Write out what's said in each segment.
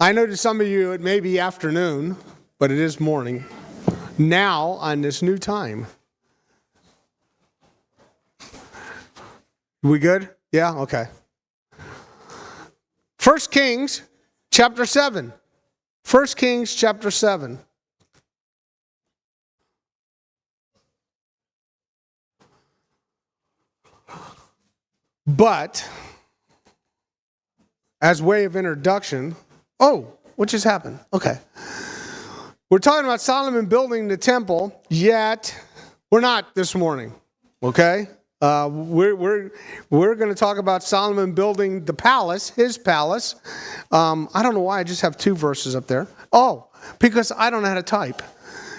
I know to some of you it may be afternoon, but it is morning. Now on this new time. We good? Yeah? Okay. 1 Kings chapter 7. 1 Kings chapter 7. But, as way of introduction, what just happened? Okay. We're talking about Solomon building the temple, yet we're not this morning, okay? We're going to talk about Solomon building the palace, his palace. I don't know why I just have two verses up there. Because I don't know how to type.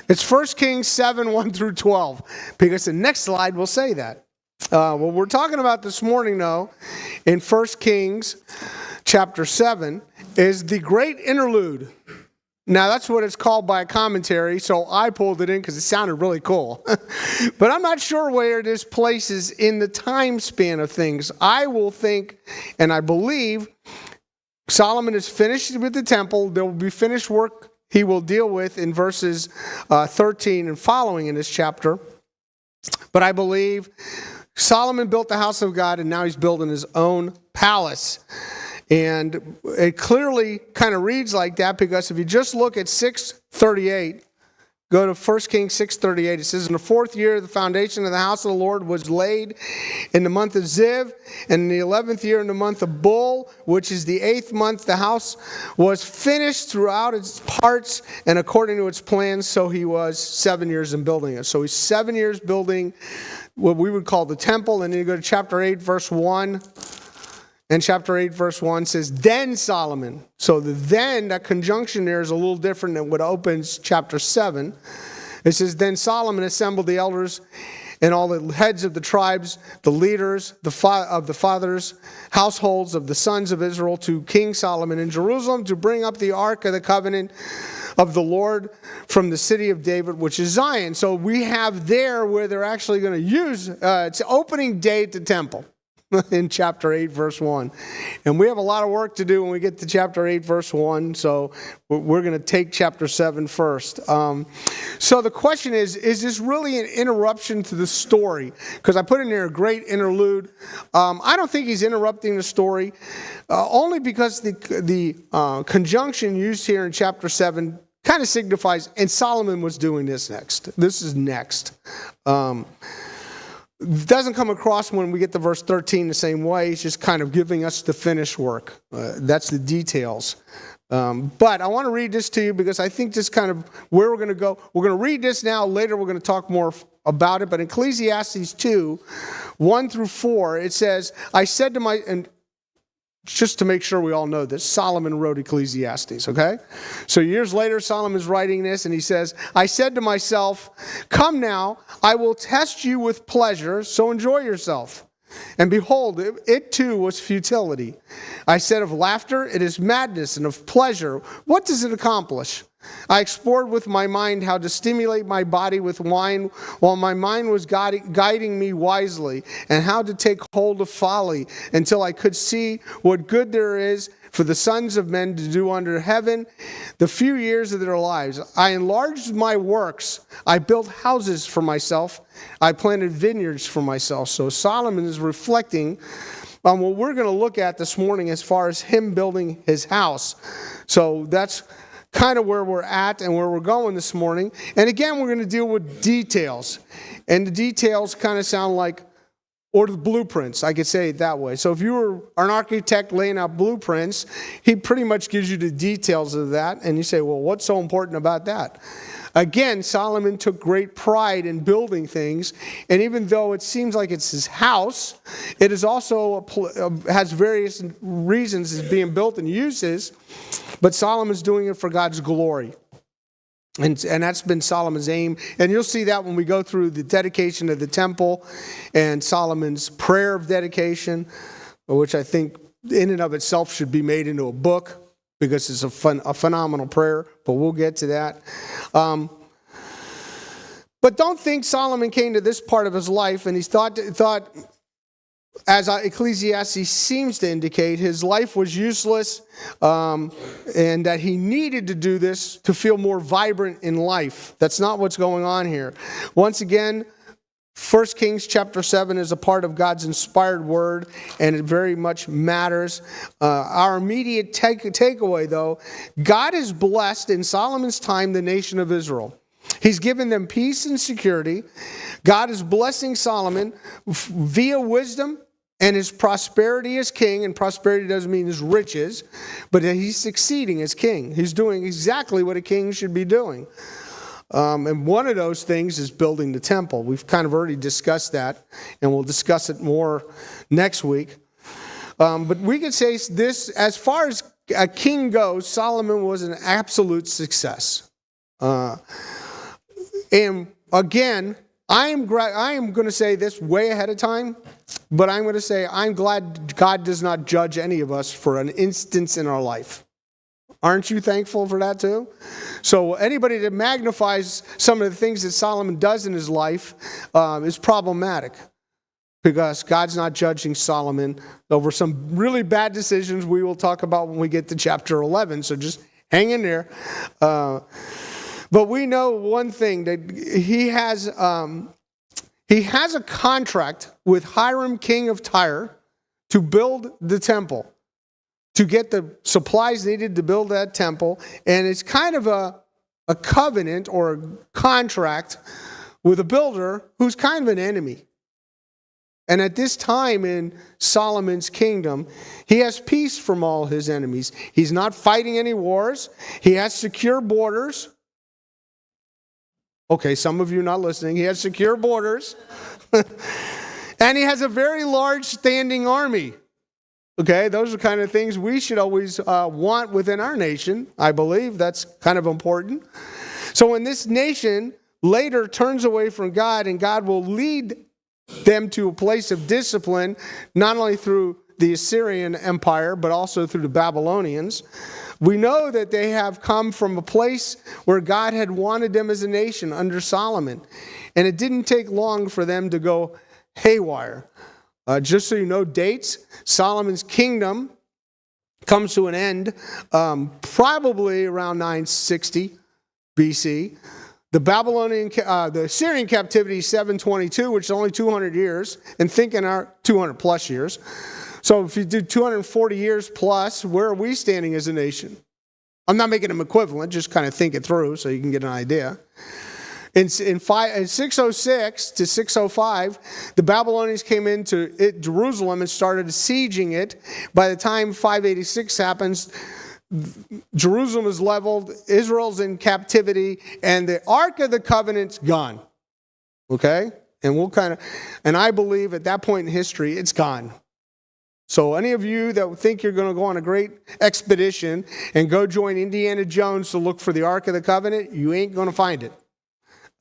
It's 1 Kings 7, 1 through 12, because the next slide will say that. What we're talking about this morning, though, in 1 Kings chapter 7, is the great interlude. Now, that's what it's called by a commentary, so I pulled it in because it sounded really cool. But I'm not sure where this places in the time span of things. I will think, and I believe, Solomon is finished with the temple. There will be finished work he will deal with in verses 13 and following in this chapter. But I believe Solomon built the house of God, and now he's building his own palace. And it clearly kind of reads like that, because if you just look at 6:38, go to 1 Kings 6:38, it says, in the 4th year, the foundation of the house of the Lord was laid in the month of Ziv, and in the 11th year, in the month of Bul, which is the 8th month, the house was finished throughout its parts and according to its plans. So he was 7 years in building it. So he's 7 years building what we would call the temple. And then you go to chapter 8, verse 1. And chapter 8, verse 1 says, then Solomon. So the then, that conjunction there is a little different than what opens chapter 7. It says, then Solomon assembled the elders and all the heads of the tribes, the leaders of the fathers' households of the sons of Israel to King Solomon in Jerusalem to bring up the ark of the covenant of the Lord from the city of David, which is Zion. So we have there where they're actually going to use, it's opening day at the temple. In chapter 8, verse 1. And we have a lot of work to do when we get to chapter 8, verse 1. So we're going to take chapter 7 first. So the question is this really an interruption to the story? Because I put in there a great interlude. I don't think he's interrupting the story. Only because the conjunction used here in chapter 7 kind of signifies, and Solomon was doing this next. This is next. Doesn't come across when we get to verse 13 the same way. He's just kind of giving us the finished work. That's the details. But I want to read this to you because I think this kind of where we're going to go. We're going to read this now. Later we're going to talk more about it. But in Ecclesiastes 2, 1 through 4, it says, I said to my... and just to make sure we all know this, Solomon wrote Ecclesiastes, okay? So years later, Solomon's writing this, and he says, I said to myself, come now, I will test you with pleasure, so enjoy yourself. And behold, it too was futility. I said of laughter, it is madness, and of pleasure, what does it accomplish? I explored with my mind how to stimulate my body with wine while my mind was guiding me wisely, and how to take hold of folly until I could see what good there is for the sons of men to do under heaven the few years of their lives. I enlarged my works. I built houses for myself. I planted vineyards for myself. So Solomon is reflecting on what we're going to look at this morning as far as him building his house. So that's kind of where we're at and where we're going this morning. And again, we're going to deal with details. And the details kind of sound like, or the blueprints, I could say it that way. So if you were an architect laying out blueprints, he pretty much gives you the details of that. And you say, well, what's so important about that? Again, Solomon took great pride in building things. And even though it seems like it's his house, it is also has various reasons it's being built and uses. But Solomon's doing it for God's glory. And that's been Solomon's aim. And you'll see that when we go through the dedication of the temple and Solomon's prayer of dedication, which I think in and of itself should be made into a book because it's a phenomenal prayer. But we'll get to that. But don't think Solomon came to this part of his life and he thought as Ecclesiastes seems to indicate, his life was useless, and that he needed to do this to feel more vibrant in life. That's not what's going on here. Once again, 1 Kings chapter 7 is a part of God's inspired word, and it very much matters. Our immediate takeaway, though, God has blessed in Solomon's time the nation of Israel. He's given them peace and security. God is blessing Solomon via wisdom and his prosperity as king. And prosperity doesn't mean his riches, but he's succeeding as king. He's doing exactly what a king should be doing. And one of those things is building the temple. We've kind of already discussed that, and we'll discuss it more next week. But we could say this, as far as a king goes, Solomon was an absolute success. And again, I am going to say this way ahead of time, but I'm going to say I'm glad God does not judge any of us for an instance in our life. Aren't you thankful for that too? So anybody that magnifies some of the things that Solomon does in his life is problematic, because God's not judging Solomon over some really bad decisions we will talk about when we get to chapter 11. So just hang in there. But we know one thing, that he has a contract with Hiram, king of Tyre, to build the temple, to get the supplies needed to build that temple. And it's kind of a covenant or a contract with a builder who's kind of an enemy. And at this time in Solomon's kingdom, he has peace from all his enemies. He's not fighting any wars. He has secure borders. Okay, some of you not listening. He has secure borders. And he has a very large standing army. Okay, those are kind of things we should always want within our nation. I believe that's kind of important. So when this nation later turns away from God, and God will lead them to a place of discipline, not only through the Assyrian Empire, but also through the Babylonians, we know that they have come from a place where God had wanted them as a nation under Solomon. And it didn't take long for them to go haywire. Just so you know, dates, Solomon's kingdom comes to an end probably around 960 BC. The Assyrian captivity is 722, which is only 200 years, and thinking our 200 plus years. So if you do 240 years plus, where are we standing as a nation? I'm not making them equivalent, just kind of think it through so you can get an idea. In 606 to 605, the Babylonians came into Jerusalem and started sieging it. By the time 586 happens, Jerusalem is leveled, Israel's in captivity, and the Ark of the Covenant's gone. Okay? And I believe at that point in history, it's gone. So any of you that think you're going to go on a great expedition and go join Indiana Jones to look for the Ark of the Covenant, you ain't going to find it.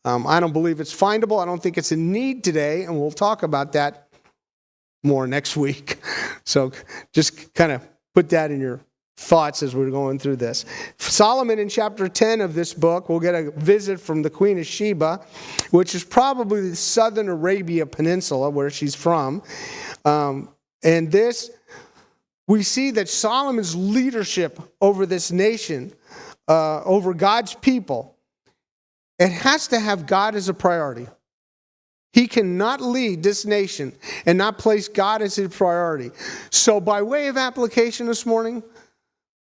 I don't believe it's findable. I don't think it's a need today, and we'll talk about that more next week. So just kind of put that in your thoughts as we're going through this. Solomon in chapter 10 of this book, we'll get a visit from the Queen of Sheba, which is probably the southern Arabia Peninsula where she's from. And this, we see that Solomon's leadership over this nation, over God's people, it has to have God as a priority. He cannot lead this nation and not place God as his priority. So by way of application this morning,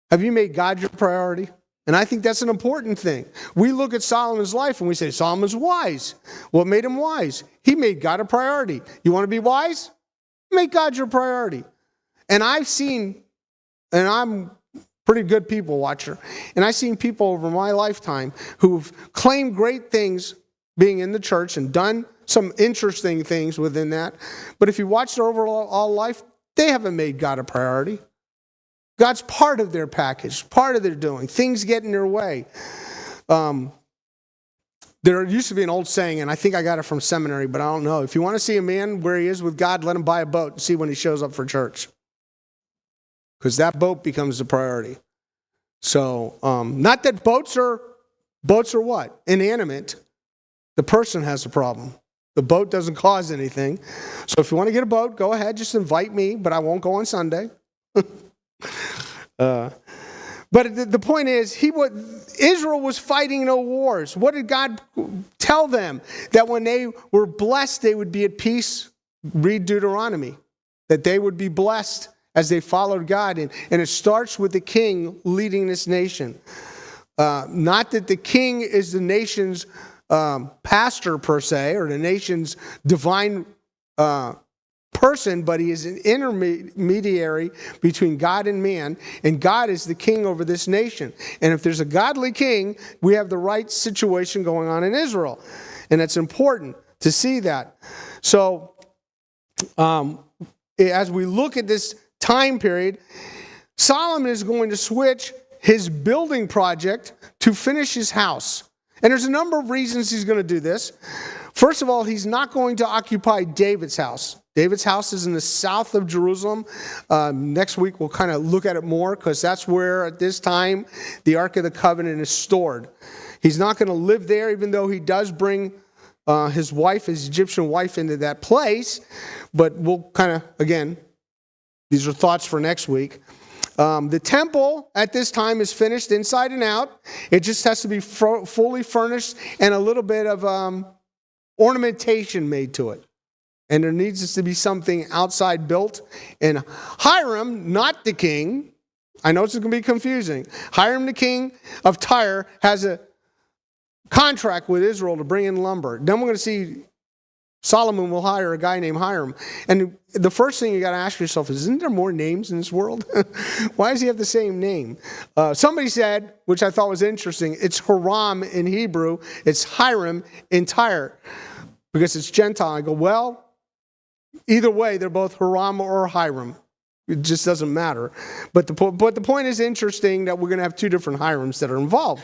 have you made God your priority? And I think that's an important thing. We look at Solomon's life and we say, Solomon's wise. What made him wise? He made God a priority. You want to be wise? Make God your priority. And I've seen, and I'm a pretty good people watcher, and I've seen people over my lifetime who've claimed great things being in the church and done some interesting things within that. But if you watch their overall life, they haven't made God a priority. God's part of their package, part of their doing. Things get in their way. There used to be an old saying, and I think I got it from seminary, but I don't know. If you want to see a man where he is with God, let him buy a boat and see when he shows up for church. Because that boat becomes the priority. So, not that boats are what? Inanimate. The person has a problem. The boat doesn't cause anything. So if you want to get a boat, go ahead. Just invite me, but I won't go on Sunday. But the point is, Israel was fighting no wars. What did God tell them? That when they were blessed, they would be at peace. Read Deuteronomy. That they would be blessed as they followed God. And it starts with the king leading this nation. Not that the king is the nation's pastor per se, or the nation's divine person, but he is an intermediary between God and man, and God is the king over this nation. And if there's a godly king, we have the right situation going on in Israel. And it's important to see that. So, as we look at this time period, Solomon is going to switch his building project to finish his house. And there's a number of reasons he's going to do this. First of all, he's not going to occupy David's house. David's house is in the south of Jerusalem. Next week we'll kind of look at it more, because that's where at this time the Ark of the Covenant is stored. He's not going to live there, even though he does bring his wife, his Egyptian wife, into that place. But we'll kind of, again, these are thoughts for next week. The temple at this time is finished inside and out. It just has to be fully furnished and a little bit of ornamentation made to it. And there needs to be something outside built. And Hiram, not the king, I know it's going to be confusing. Hiram, the king of Tyre, has a contract with Israel to bring in lumber. Then we're going to see Solomon will hire a guy named Hiram. And the first thing you got to ask yourself is, isn't there more names in this world? Why does he have the same name? Somebody said, which I thought was interesting, it's Hiram in Hebrew. It's Hiram in Tyre, because it's Gentile. I go, well, either way, they're both Hiram or Hiram. It just doesn't matter. But the point is interesting that we're going to have two different Hirams that are involved.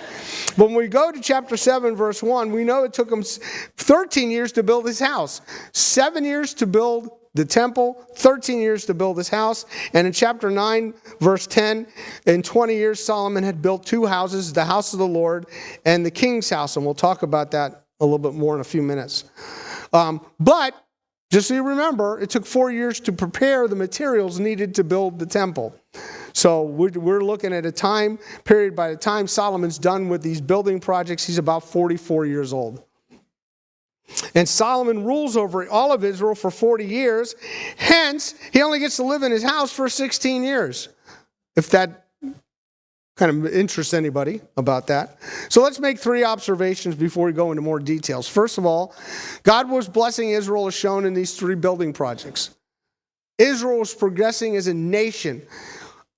But when we go to chapter 7, verse 1, we know it took him 13 years to build his house. 7 years to build the temple, 13 years to build his house. And in chapter 9, verse 10, in 20 years, Solomon had built two houses, the house of the Lord and the king's house. And we'll talk about that a little bit more in a few minutes. But just so you remember, it took 4 years to prepare the materials needed to build the temple. So we're looking at a time period. By the time Solomon's done with these building projects, he's about 44 years old. And Solomon rules over all of Israel for 40 years. Hence, he only gets to live in his house for 16 years. If that kind of interests anybody about that. So let's make three observations before we go into more details. First of all, God was blessing Israel as shown in these three building projects. Israel was progressing as a nation.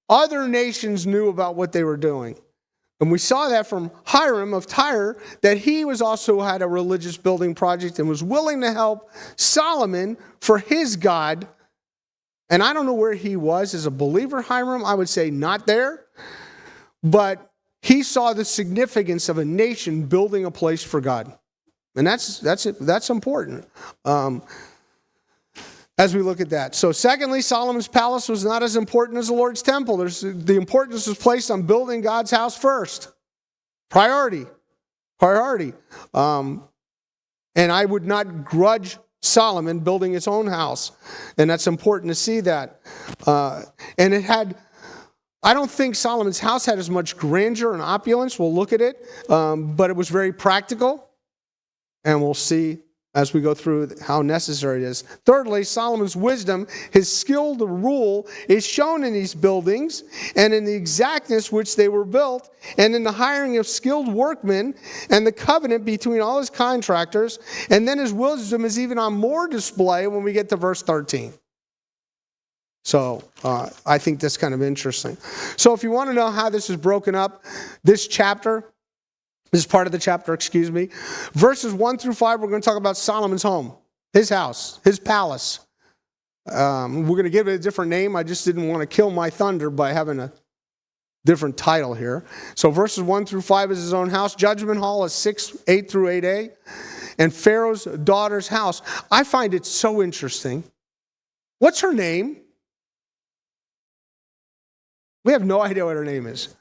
Other nations knew about what they were doing. And we saw that from Hiram of Tyre, that he was also had a religious building project and was willing to help Solomon for his God. And I don't know where he was as a believer, Hiram. I would say not there. But he saw the significance of a nation building a place for God. And that's important as we look at that. So secondly, Solomon's palace was not as important as the Lord's temple. The importance was placed on building God's house first. Priority. And I would not grudge Solomon building his own house. And that's important to see that. And it had... I don't think Solomon's house had as much grandeur and opulence. We'll look at it. But it was very practical. And we'll see as we go through how necessary it is. Thirdly, Solomon's wisdom, his skill to rule, is shown in these buildings and in the exactness which they were built and in the hiring of skilled workmen and the covenant between all his contractors. And then his wisdom is even on more display when we get to verse 13. So I think that's kind of interesting. So if you want to know how this is broken up, this part of the chapter, verses 1 through 5, we're going to talk about Solomon's home, his house, his palace. We're going to give it a different name. I just didn't want to kill my thunder by having a different title here. So verses 1 through 5 is his own house. Judgment Hall is 8 through 8a. And Pharaoh's daughter's house. I find it so interesting. What's her name? We have no idea what her name is.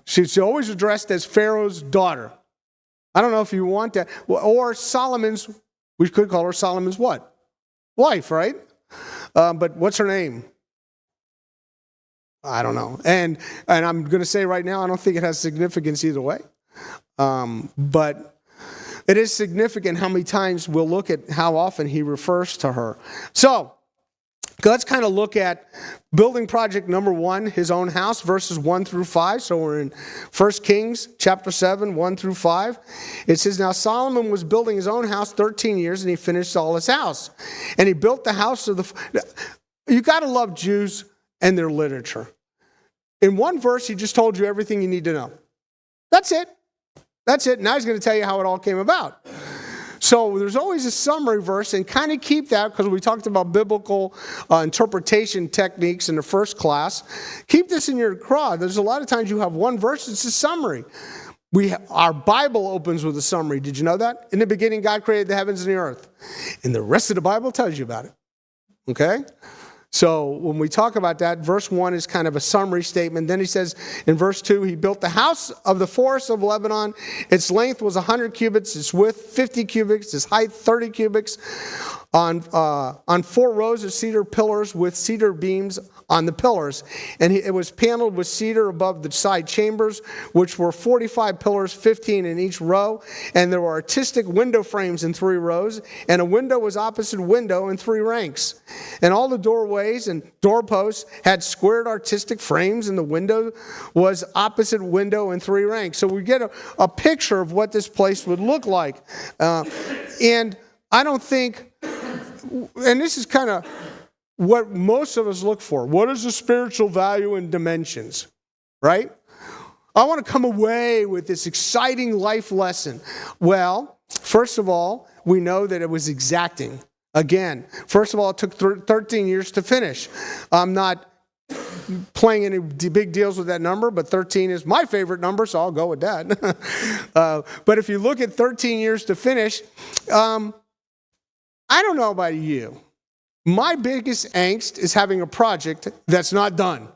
She's always addressed as Pharaoh's daughter. I don't know if you want that. Or Solomon's We could call her Solomon's what? Wife, right? But what's her name? I don't know. And I'm going to say right now, I don't think it has significance either way. But it is significant how many times we'll look at how often he refers to her. So let's kind of look at building project number 1, his own house, verses 1 through 5. So we're in 1 Kings chapter 7, 1 through 5. It says, now Solomon was building his own house 13 years, and he finished all his house. And he built the house of the... You got to love Jews and their literature. In one verse, he just told you everything you need to know. That's it. That's it. Now he's going to tell you how it all came about. So there's always a summary verse, and kind of keep that, because we talked about biblical interpretation techniques in the first class. Keep this in your craw. There's a lot of times you have one verse, it's a summary. Our Bible opens with a summary. Did you know that? In the beginning, God created the heavens and the earth. And the rest of the Bible tells you about it. Okay? So when we talk about that, verse 1 is kind of a summary statement. Then he says in verse 2, he built the house of the forest of Lebanon. Its length was 100 cubits, its width 50 cubits, its height 30 cubits, on 4 rows of cedar pillars with cedar beams on the pillars. And it was paneled with cedar above the side chambers, which were 45 pillars, 15 in each row. And there were artistic window frames in 3 rows, and a window was opposite window in 3 ranks. And all the doorways and doorposts had squared artistic frames, and the window was opposite window in 3 ranks. So we get a picture of what this place would look like. And I don't think, and this is kind of what most of us look for. What is the spiritual value and dimensions, right? I want to come away with this exciting life lesson. Well, first of all, we know that it was exacting. Again, first of all, it took 13 years to finish. I'm not playing any big deals with that number, but 13 is my favorite number, so I'll go with that. But if you look at 13 years to finish, I don't know about you. My biggest angst is having a project that's not done.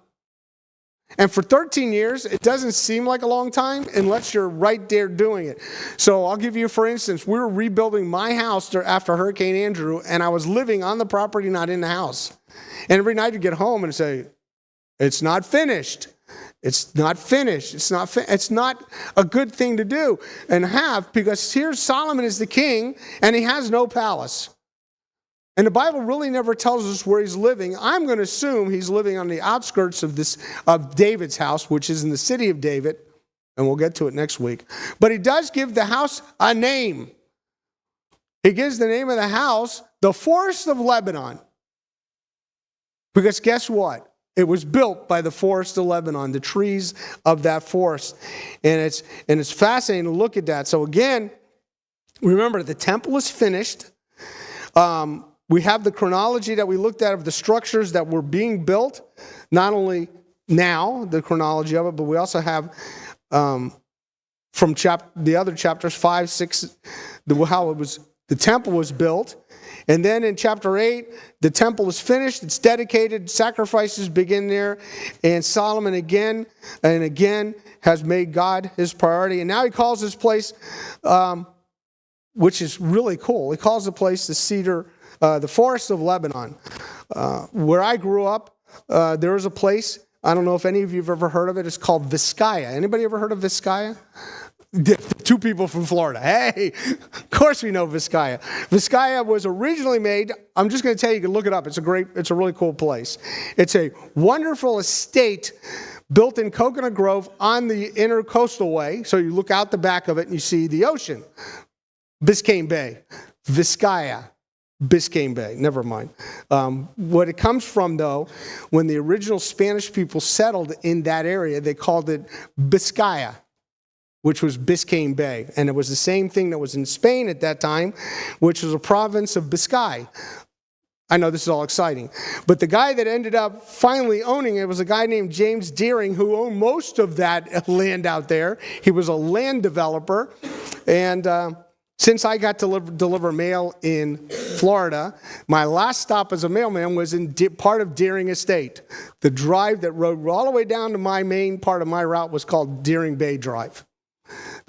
And for 13 years, it doesn't seem like a long time unless you're right there doing it. So I'll give you, for instance, we were rebuilding my house after Hurricane Andrew, and I was living on the property, not in the house. And every night I'd get home and say, it's not finished. It's not finished. It's not a good thing to do and have, because here Solomon is the king, and he has no palace. And the Bible really never tells us where he's living. I'm going to assume he's living on the outskirts of David's house, which is in the city of David, and we'll get to it next week. But he does give the house a name. He gives the name of the house the Forest of Lebanon. Because guess what? It was built by the Forest of Lebanon, the trees of that forest. And it's fascinating to look at that. So again, remember, the temple is finished. We have the chronology that we looked at of the structures that were being built, not only now, the chronology of it, but we also have from the other chapters, 5, 6, how the temple was built. And then in chapter 8, the temple is finished, it's dedicated, sacrifices begin there, and Solomon again and again has made God his priority. And now he calls this place, which is really cool, he calls the place the Forest of Lebanon. Where I grew up, there was a place, I don't know if any of you have ever heard of it, it's called Vizcaya. Anybody ever heard of Vizcaya? 2 people from Florida. Hey, of course we know Vizcaya. Vizcaya was originally made, I'm just going to tell you, you can look it up. It's a really cool place. It's a wonderful estate built in Coconut Grove on the inner coastal way. So you look out the back of it and you see the ocean. Biscayne Bay. Vizcaya. Biscayne Bay, never mind. What it comes from, though, when the original Spanish people settled in that area, they called it Biscaya, which was Biscayne Bay. And it was the same thing that was in Spain at that time, which was a province of Biscay. I know this is all exciting. But the guy that ended up finally owning it was a guy named James Deering, who owned most of that land out there. He was a land developer. And since I got to deliver mail in Florida, my last stop as a mailman was in part of Deering Estate. The drive that rode all the way down to my main part of my route was called Deering Bay Drive.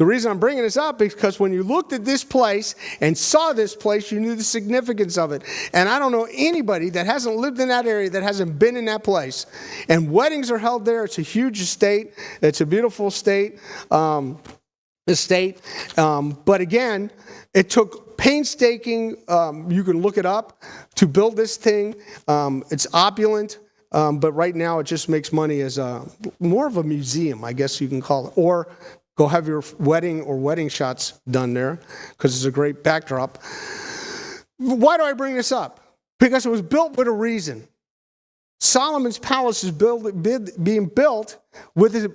The reason I'm bringing this up is because when you looked at this place and saw this place, you knew the significance of it. And I don't know anybody that hasn't lived in that area that hasn't been in that place. And weddings are held there. It's a huge estate. It's a beautiful estate. But again, it took painstaking, you can look it up, to build this thing. It's opulent. But right now it just makes money as more of a museum, I guess you can call it. Or go have your wedding shots done there, because it's a great backdrop. Why do I bring this up? Because it was built with a reason. Solomon's palace is being built with a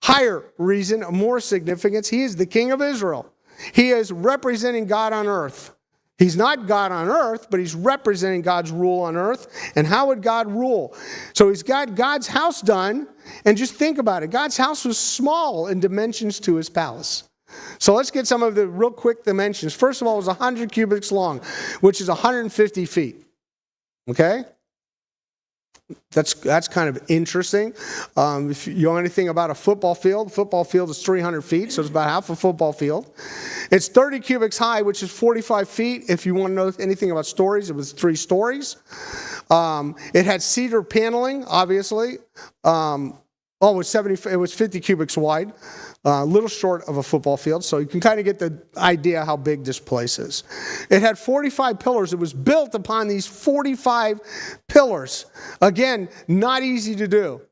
higher reason, a more significance. He is the king of Israel. He is representing God on earth. He's not God on earth, but he's representing God's rule on earth. And how would God rule? So he's got God's house done. And just think about it. God's house was small in dimensions to his palace. So let's get some of the real quick dimensions. First of all, it was 100 cubits long, which is 150 feet. Okay? That's kind of interesting. If you know anything about a football field is 300 feet, so it's about half a football field. It's 30 cubits high, which is 45 feet. If you want to know anything about stories, it was 3 stories. It had cedar paneling, obviously. It was 50 cubits wide. A little short of a football field, so you can kind of get the idea how big this place is. It had 45 pillars. It was built upon these 45 pillars. Again, not easy to do.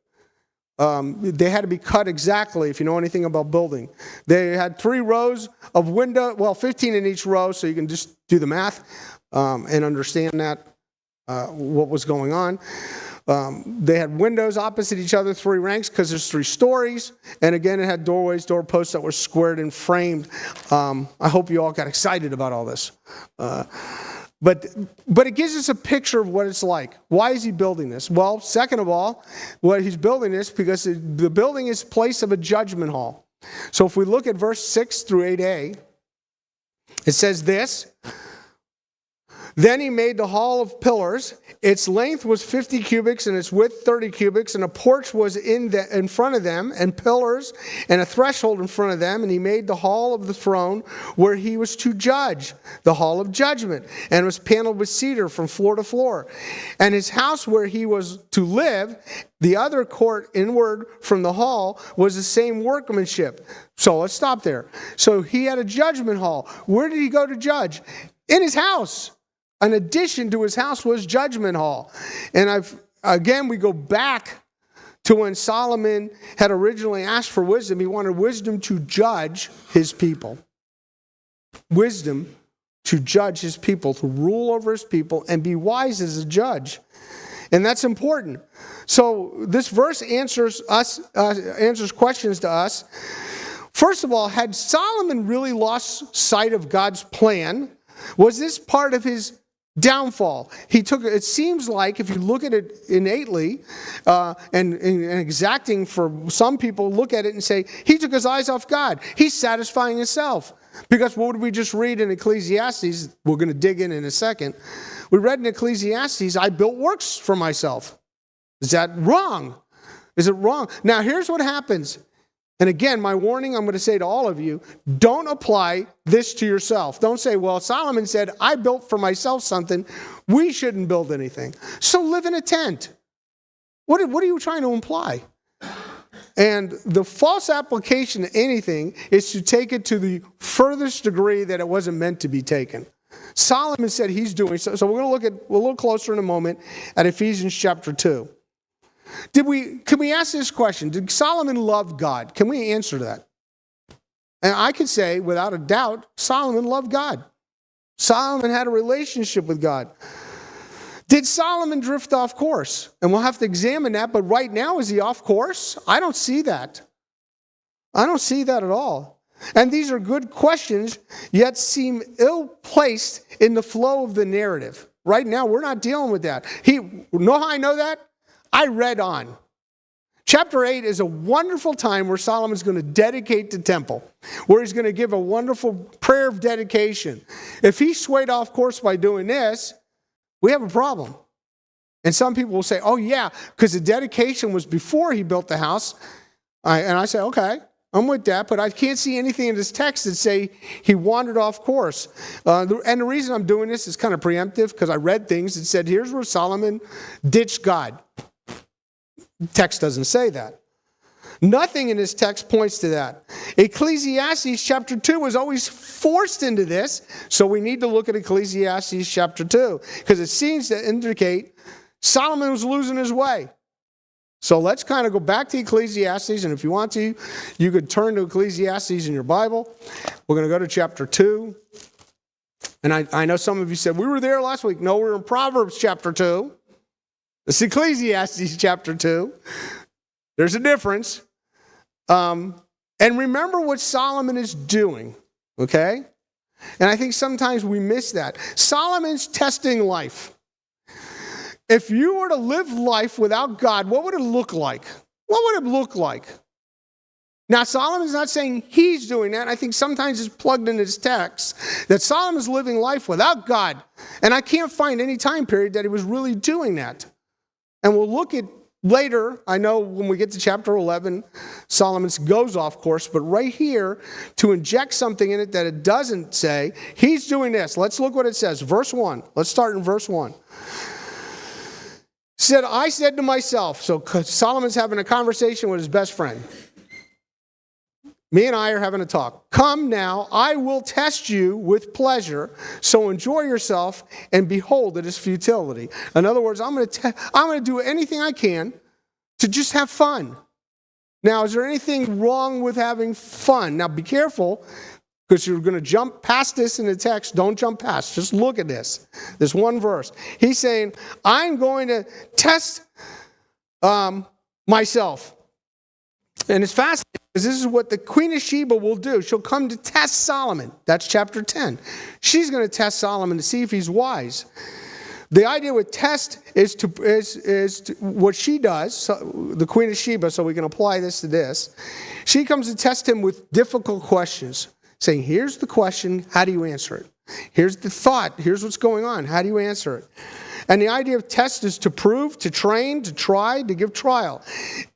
They had to be cut exactly, if you know anything about building. They had 3 rows of window, 15 in each row, so you can just do the math and understand that, what was going on. They had windows opposite each other, 3 ranks, because there's 3 stories. And again, it had doorways, doorposts that were squared and framed. I hope you all got excited about all this. But it gives us a picture of what it's like. Why is he building this? Well, second of all, what he's building this because the building is place of a judgment hall. So if we look at verse 6 through 8a, it says this. Then he made the hall of pillars. Its length was 50 cubits and its width 30 cubits, and a porch was in front of them, and pillars, and a threshold in front of them. And he made the hall of the throne where he was to judge, the hall of judgment, and it was paneled with cedar from floor to floor. And his house where he was to live, the other court inward from the hall, was the same workmanship. So let's stop there. So he had a judgment hall. Where did he go to judge? In his house. An addition to his house was judgment hall. And we go back to when Solomon had originally asked for wisdom. He wanted wisdom to judge his people. Wisdom to judge his people, to rule over his people and be wise as a judge. And that's important. So this verse answers questions to us. First of all, had Solomon really lost sight of God's plan? Was this part of his downfall? It seems like, if you look at it innately and exacting for some people, look at it and say, he took his eyes off God. He's satisfying himself. Because what did we just read in Ecclesiastes? We're going to dig in a second. We read in Ecclesiastes, I built works for myself. Is that wrong? Is it wrong? Now, here's what happens. And again, my warning I'm going to say to all of you, don't apply this to yourself. Don't say, well, Solomon said, I built for myself something. We shouldn't build anything. So live in a tent. What are you trying to imply? And the false application to anything is to take it to the furthest degree that it wasn't meant to be taken. Solomon said he's doing so. So we're going to look a little closer in a moment at Ephesians chapter 2. Can we ask this question? Did Solomon love God? Can we answer that? And I could say, without a doubt, Solomon loved God. Solomon had a relationship with God. Did Solomon drift off course? And we'll have to examine that, but right now, is he off course? I don't see that. I don't see that at all. And these are good questions, yet seem ill-placed in the flow of the narrative. Right now, we're not dealing with that. Know how I know that? I read on. Chapter 8 is a wonderful time where Solomon's going to dedicate the temple, where he's going to give a wonderful prayer of dedication. If he swayed off course by doing this, we have a problem. And some people will say, oh yeah, because the dedication was before he built the house. And I say, okay, but I can't see anything in this text that say he wandered off course. And the reason I'm doing this is kind of preemptive because I read things that said, here's where Solomon ditched God. The text doesn't say that. Nothing in this text points to that. Ecclesiastes chapter 2 was always forced into this, so we need to look at Ecclesiastes chapter 2 because it seems to indicate Solomon was losing his way. So let's kind of go back to Ecclesiastes, and if you want to, you could turn to Ecclesiastes in your Bible. We're going to go to chapter 2. And I know some of you said, we were there last week. No, we were in Proverbs chapter 2. It's Ecclesiastes chapter 2. There's a difference. And remember what Solomon is doing, okay? And I think sometimes we miss that. Solomon's testing life. If you were to live life without God, what would it look like? What would it look like? Now, Solomon's not saying he's doing that. I think sometimes it's plugged in his text that Solomon's living life without God. And I can't find any time period that he was really doing that. And we'll look at later, I know when we get to chapter 11, Solomon goes off course, but right here, to inject something in it that it doesn't say, he's doing this. Let's look what it says. Verse 1. Let's start in verse 1. I said to myself, so Solomon's having a conversation with his best friend. Me and I are having a talk. Come now, I will test you with pleasure, so enjoy yourself, and behold, it is futility. In other words, I'm going to do anything I can to just have fun. Now, is there anything wrong with having fun? Now, be careful, because you're going to jump past this in the text. Don't jump past. Just look at this one verse. He's saying, I'm going to test myself. And it's fascinating because this is what the Queen of Sheba will do. She'll come to test Solomon. That's chapter 10. She's going to test Solomon to see if he's wise. The idea with test is what she does, so the Queen of Sheba, so we can apply this to this. She comes to test him with difficult questions, saying, here's the question, how do you answer it? Here's the thought, here's what's going on, how do you answer it? And the idea of test is to prove, to train, to try, to give trial.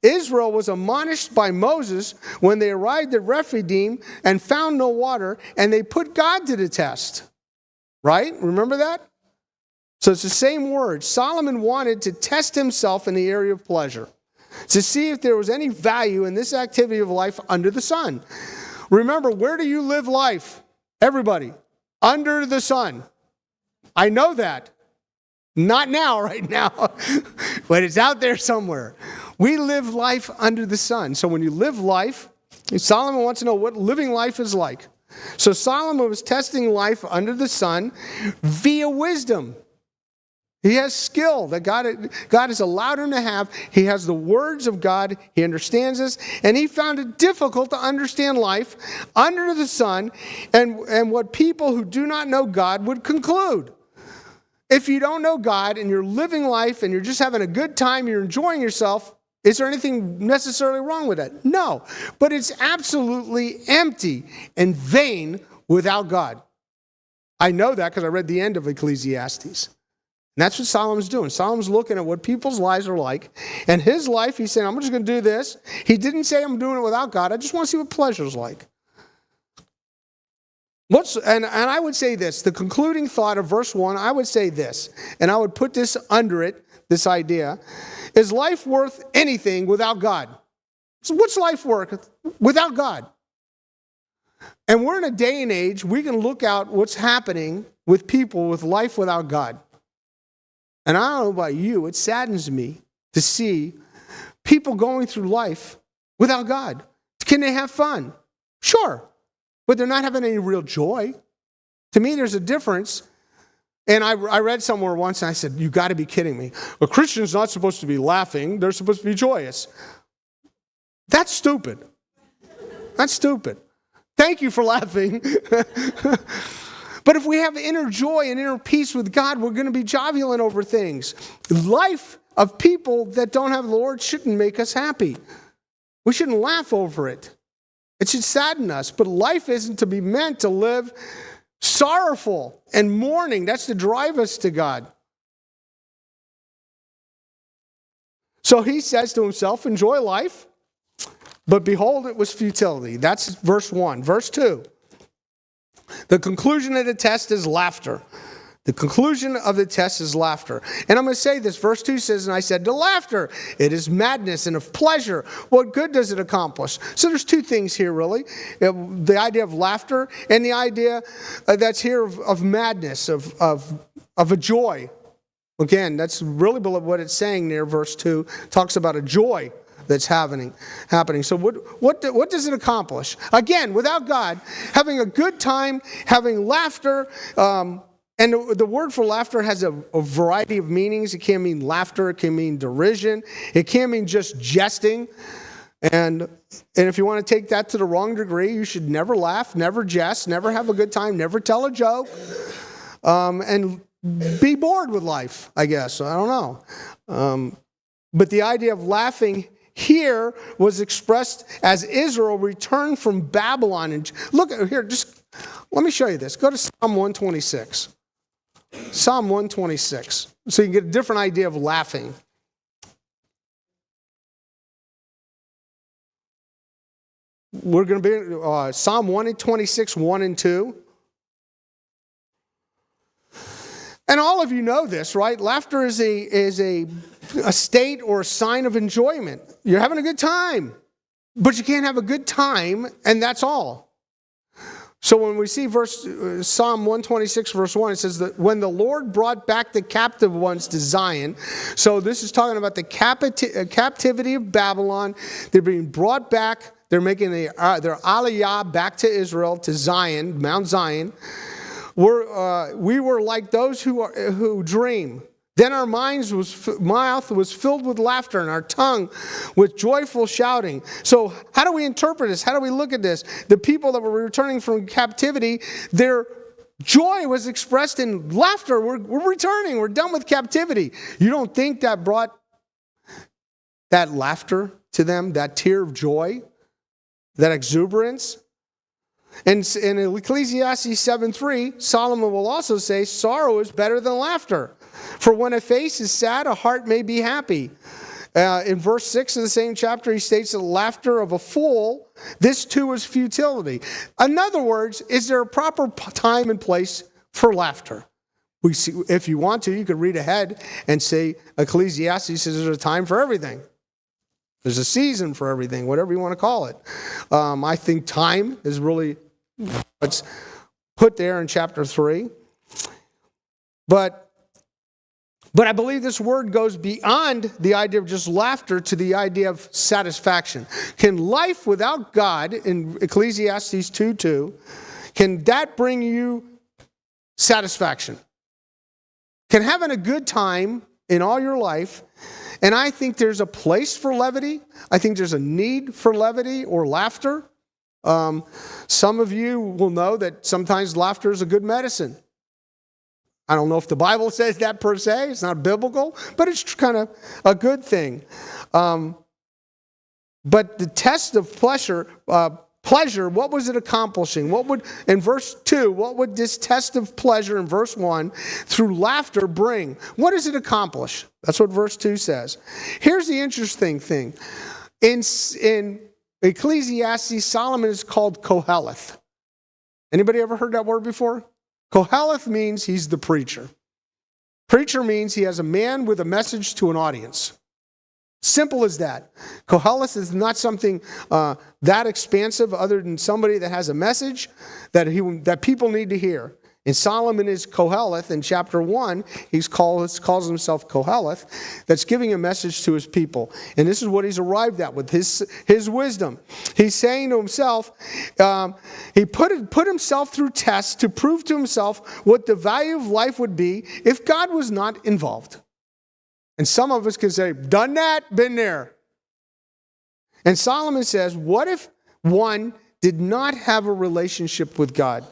Israel was admonished by Moses when they arrived at Rephidim and found no water, and they put God to the test. Right? Remember that? So it's the same word. Solomon wanted to test himself in the area of pleasure, to see if there was any value in this activity of life under the sun. Remember, where do you live life? Everybody. Under the sun. I know that. Not now, right now, but it's out there somewhere. We live life under the sun. So when you live life, Solomon wants to know what living life is like. So Solomon was testing life under the sun via wisdom. He has skill that God has allowed him to have. He has the words of God. He understands this. And he found it difficult to understand life under the sun and what people who do not know God would conclude. If you don't know God and you're living life and you're just having a good time, you're enjoying yourself, is there anything necessarily wrong with that? No. But it's absolutely empty and vain without God. I know that because I read the end of Ecclesiastes. And that's what Solomon's doing. Solomon's looking at what people's lives are like. And his life, he's saying, I'm just going to do this. He didn't say I'm doing it without God. I just want to see what pleasure's like. And I would say this, the concluding thought of verse 1, I would say this, and I would put this under it, this idea, is life worth anything without God? So what's life worth without God? And we're in a day and age, we can look out what's happening with people with life without God. And I don't know about you, it saddens me to see people going through life without God. Can they have fun? Sure. But they're not having any real joy. To me, there's a difference. And I read somewhere once, and I said, you got to be kidding me. A Christian's not supposed to be laughing. They're supposed to be joyous. That's stupid. That's stupid. Thank you for laughing. But if we have inner joy and inner peace with God, we're going to be jovial over things. Life of people that don't have the Lord shouldn't make us happy. We shouldn't laugh over it. It should sadden us, but life isn't to be meant to live sorrowful and mourning. That's to drive us to God. So he says to himself, enjoy life. but behold, it was futility. That's verse 1. Verse 2. The conclusion of the test is laughter. The conclusion of the test is laughter. And I'm going to say this. Verse 2 says, and I said to laughter, it is madness and of pleasure. What good does it accomplish? So there's two things here, really. The idea of laughter and the idea that's here of madness, of a joy. Again, that's really what it's saying there. Verse 2 talks about a joy that's happening. So what does it accomplish? Again, without God, having a good time, having laughter, and the word for laughter has a variety of meanings. It can mean laughter. It can mean derision. It can mean just jesting. And if you want to take that to the wrong degree, you should never laugh, never jest, never have a good time, never tell a joke, and be bored with life, I guess. I don't know. But the idea of laughing here was expressed as Israel returned from Babylon. And look here, just let me show you this. Go to Psalm 126. Psalm 126. So you get a different idea of laughing. We're going to be Psalm 126, 1 and 2. And all of you know this, right? Laughter is a state or a sign of enjoyment. You're having a good time, but you can't have a good time, and that's all. So when we see Psalm 126, verse 1, it says that when the Lord brought back the captive ones to Zion, so this is talking about the captivity of Babylon. They're being brought back. They're making their aliyah back to Israel, to Zion, Mount Zion. We were like those who dream. Then our mouth was filled with laughter and our tongue with joyful shouting. So how do we interpret this? How do we look at this? The people that were returning from captivity, their joy was expressed in laughter. We're returning. We're done with captivity. You don't think that brought that laughter to them, that tear of joy, that exuberance? And in Ecclesiastes 7:3, Solomon will also say, sorrow is better than laughter. For when a face is sad, a heart may be happy. In verse 6 of the same chapter, he states the laughter of a fool, this too is futility. In other words, is there a proper time and place for laughter? We see, if you want to, you could read ahead and say Ecclesiastes says there's a time for everything. There's a season for everything, whatever you want to call it. I think time is really what's put there in chapter 3. But I believe this word goes beyond the idea of just laughter to the idea of satisfaction. Can life without God, in Ecclesiastes 2:2, can that bring you satisfaction? Can having a good time in all your life, and I think there's a place for levity. I think there's a need for levity or laughter. Some of you will know that sometimes laughter is a good medicine. I don't know if the Bible says that per se. It's not biblical, but it's kind of a good thing. But the test of pleasure, what was it accomplishing? In verse 2, what would this test of pleasure in verse 1 through laughter bring? What does it accomplish? That's what verse 2 says. Here's the interesting thing. In Ecclesiastes, Solomon is called Koheleth. Anybody ever heard that word before? Koheleth means he's the preacher. Preacher means he has a man with a message to an audience. Simple as that. Koheleth is not something that expansive other than somebody that has a message that people need to hear. And Solomon is Koheleth. In chapter 1, he calls himself Koheleth, that's giving a message to his people. And this is what he's arrived at with his wisdom. He's saying to himself, he put himself through tests to prove to himself what the value of life would be if God was not involved. And some of us can say, done that, been there. And Solomon says, what if one did not have a relationship with God?